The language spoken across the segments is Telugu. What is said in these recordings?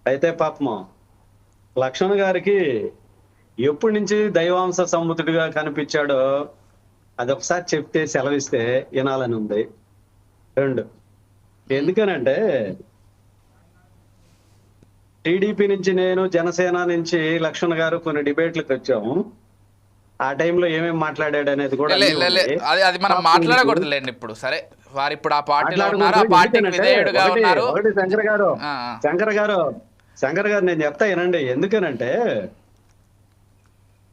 అయితే పాపము లక్ష్మణ్ గారికి ఎప్పటి నుంచి దైవాంశ సంభూతుడిగా కనిపించాడో అదొకసారి చెప్తే సెలవిస్తే వినాలని ఉంది. రెండు, ఉమ్, ఎందుకనంటే టీడీపీ నుంచి నేను, జనసేన నుంచి లక్ష్మణ్ గారు కొన్ని డిబేట్లకు వచ్చాము. ఆ టైంలో ఏమేమి మాట్లాడాడు అనేది కూడా లే అన్ని లే లే, ఉన్నాయి. అది అది మనం పాపం మీకు మాట్లాడకూడదులేండి ఇప్పుడు. సరే, వారు ఇప్పుడు ఆ పార్టీలో ఉన్నారు, మాట్లాడకూడదు. ఆ పార్టీకి ఎందుకనంటే విధేయుడుగా ఒకటి ఉన్నారు. ఒకటి శంకర్ గారు ఆ, ఆ. శంకర్ గారు శంకర్ గారు నేను చెప్తా వినండి. ఎందుకనంటే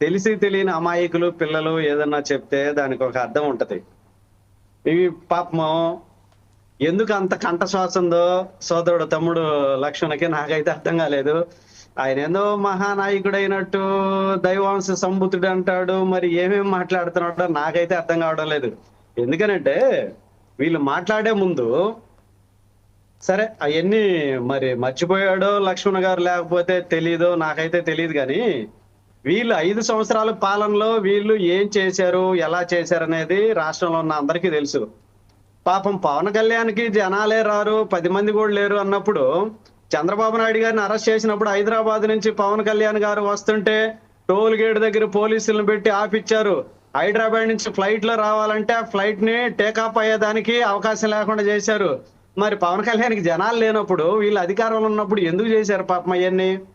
తెలిసి తెలియని అమాయకులు పిల్లలు ఏదన్నా చెప్తే దానికి ఒక అర్థం ఉంటది. ఇవి పాపము ఎందుకు అంత కంఠశ్వాస ఉందో సోదరుడు తమ్ముడు లక్ష్మణ్కి నాకైతే అర్థం కాలేదు. ఆయన ఏదో మహానాయకుడైనట్టు దైవాంశ సంభూతుడు అంటాడు, మరి ఏమేమి మాట్లాడుతున్నాడో నాకైతే అర్థం కావడం లేదు. ఎందుకనంటే వీళ్ళు మాట్లాడే ముందు సరే అవన్నీ మరి మర్చిపోయాడో లక్ష్మణ్ గారు లేకపోతే తెలీదో నాకైతే తెలియదు, కానీ వీళ్ళు 5 సంవత్సరాల పాలనలో వీళ్ళు ఏం చేశారు, ఎలా చేశారు అనేది రాష్ట్రంలో ఉన్న అందరికీ తెలుసు. పాపం పవన్ కళ్యాణ్కి జనాలే రారు, 10 మంది కూడా లేరు అన్నప్పుడు చంద్రబాబు నాయుడు గారిని అరెస్ట్ చేసినప్పుడు హైదరాబాద్ నుంచి పవన్ కళ్యాణ్ గారు వస్తుంటే టోల్ గేట్ దగ్గర పోలీసులను పెట్టి ఆపిచ్చారు. హైదరాబాద్ నుంచి ఫ్లైట్ లో రావాలంటే ఆ ఫ్లైట్ ని టేకాఫ్ అయ్యేదానికి అవకాశం లేకుండా చేశారు. మరి పవన్ కళ్యాణ్కి జనాలు లేనప్పుడు వీళ్ళు అధికారంలో ఉన్నప్పుడు ఎందుకు చేశారు పాపం అవన్నీ?